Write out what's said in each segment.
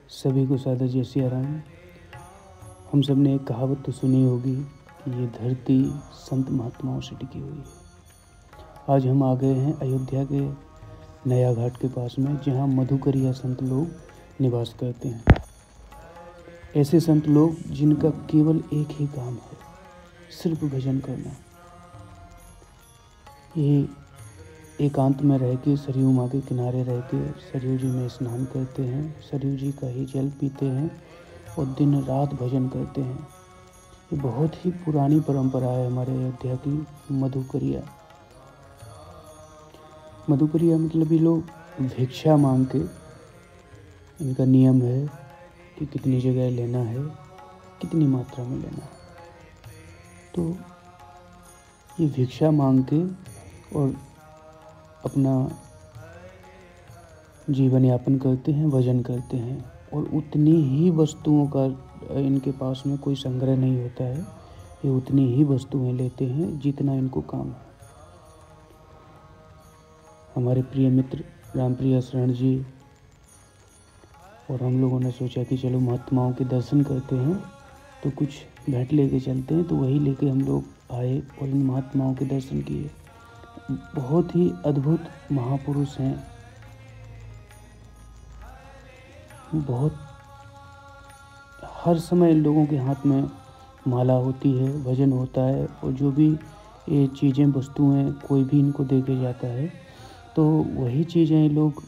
सभी को सादर जय सिया राम। हम सब ने एक कहावत तो सुनी होगी कि ये धरती संत महात्माओं से टिकी हुई है। आज हम आ गए हैं अयोध्या के नया घाट के पास में, जहाँ मधुकरिया संत लोग निवास करते हैं। ऐसे संत लोग जिनका केवल एक ही काम है, सिर्फ भजन करना। ये एकांत में रह के सरयू माँ के किनारे रह के सरयू जी में स्नान करते हैं, सरयू जी का ही जल पीते हैं और दिन रात भजन करते हैं। ये बहुत ही पुरानी परंपरा है हमारे अयोध्या की। मधुकरिया मतलब ये लोग भिक्षा मांग के, इनका नियम है कि कितनी जगह लेना है, कितनी मात्रा में लेना है। तो ये भिक्षा मांग के और अपना जीवन यापन करते हैं, भजन करते हैं। और उतनी ही वस्तुओं का इनके पास में कोई संग्रह नहीं होता है। ये उतनी ही वस्तुएं लेते हैं जितना इनको काम है। हमारे प्रिय मित्र रामप्रिया शरण जी और हम लोगों ने सोचा कि चलो महात्माओं के दर्शन करते हैं, तो कुछ भेंट लेके चलते हैं। तो वही लेके हम लोग आए और इन महात्माओं के दर्शन किए। बहुत ही अद्भुत महापुरुष हैं। बहुत हर समय इन लोगों के हाथ में माला होती है, भजन होता है, और जो भी ये चीज़ें वस्तुएं कोई भी इनको दे के जाता है तो वही चीज़ें ये लोग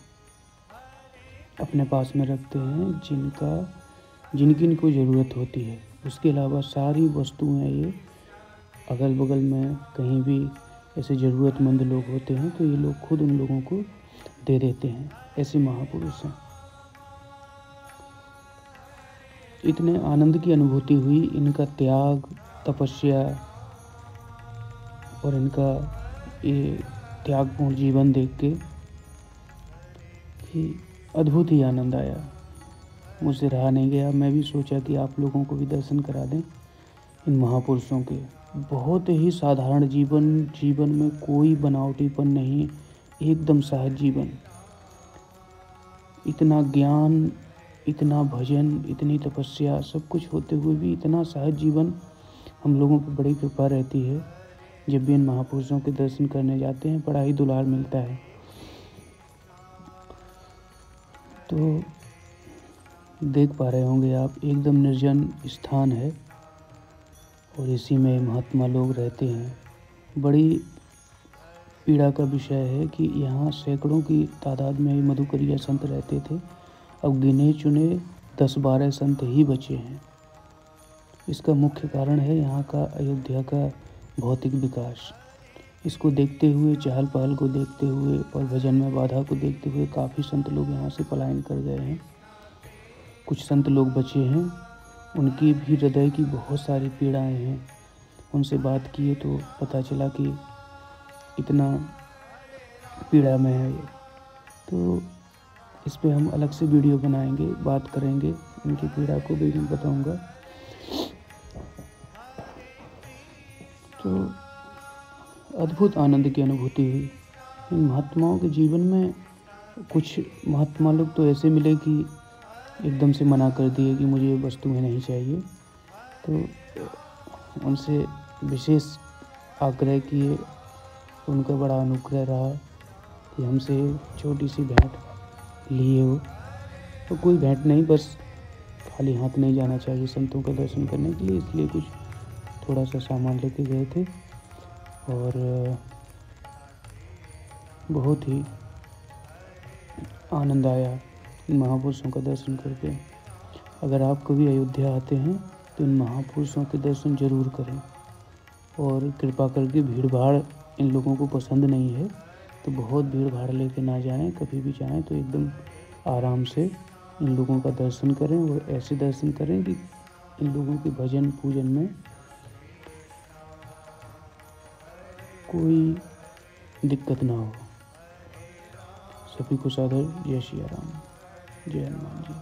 अपने पास में रखते हैं जिनकी इनको ज़रूरत होती है। उसके अलावा सारी वस्तुएं ये अगल बगल में कहीं भी ऐसे ज़रूरतमंद लोग होते हैं तो ये लोग खुद उन लोगों को दे देते हैं। ऐसे महापुरुष हैं। इतने आनंद की अनुभूति हुई इनका त्याग, तपस्या और इनका ये त्यागपूर्ण जीवन देख के कि अद्भुत ही आनंद आया। मुझसे रहा नहीं गया। मैं भी सोचा कि आप लोगों को भी दर्शन करा दें इन महापुरुषों के। बहुत ही साधारण जीवन में कोई बनावटीपन नहीं, एकदम सहज जीवन। इतना ज्ञान, इतना भजन, इतनी तपस्या, सब कुछ होते हुए भी इतना सहज जीवन। हम लोगों पर बड़ी कृपा रहती है। जब भी इन महापुरुषों के दर्शन करने जाते हैं बड़ा ही दुलार मिलता है। तो देख पा रहे होंगे आप, एकदम निर्जन स्थान है और इसी में महात्मा लोग रहते हैं। बड़ी पीड़ा का विषय है कि यहाँ सैकड़ों की तादाद में मधुकरिया संत रहते थे। अब गिने चुने 10-12 संत ही बचे हैं। इसका मुख्य कारण है यहाँ का अयोध्या का भौतिक विकास। इसको देखते हुए, चहल पहल को देखते हुए और भजन में बाधा को देखते हुए काफ़ी संत लोग यहाँ से पलायन कर गए हैं। कुछ संत लोग बचे हैं, उनकी भी हृदय की बहुत सारी पीड़ाएं हैं। उनसे बात किए तो पता चला कि इतना पीड़ा में है ये। तो इस पे हम अलग से वीडियो बनाएंगे, बात करेंगे, उनकी पीड़ा को भी मैं बताऊंगा। तो अद्भुत आनंद की अनुभूति हुई इन महात्माओं के जीवन में। कुछ महात्मा लोग तो ऐसे मिले कि एकदम से मना कर दिए कि मुझे ये वस्तुएं नहीं चाहिए। तो उनसे विशेष आग्रह किए। उनका बड़ा अनुग्रह रहा कि हमसे छोटी सी भेंट लिए हो। तो कोई भेंट नहीं, बस खाली हाथ नहीं जाना चाहिए संतों का दर्शन करने के लिए, इसलिए कुछ थोड़ा सा सामान लेके गए थे। और बहुत ही आनंद आया इन महापुरुषों का दर्शन करके। अगर आप कभी अयोध्या आते हैं तो इन महापुरुषों के दर्शन ज़रूर करें। और कृपा करके भीड़ भाड़ इन लोगों को पसंद नहीं है, तो बहुत भीड़ भाड़ लेके ना जाएं। कभी भी जाएं तो एकदम आराम से इन लोगों का दर्शन करें और ऐसे दर्शन करें कि इन लोगों के भजन पूजन में कोई दिक्कत ना हो। सभी को सादर जय सिया राम, जय हनुमान जी।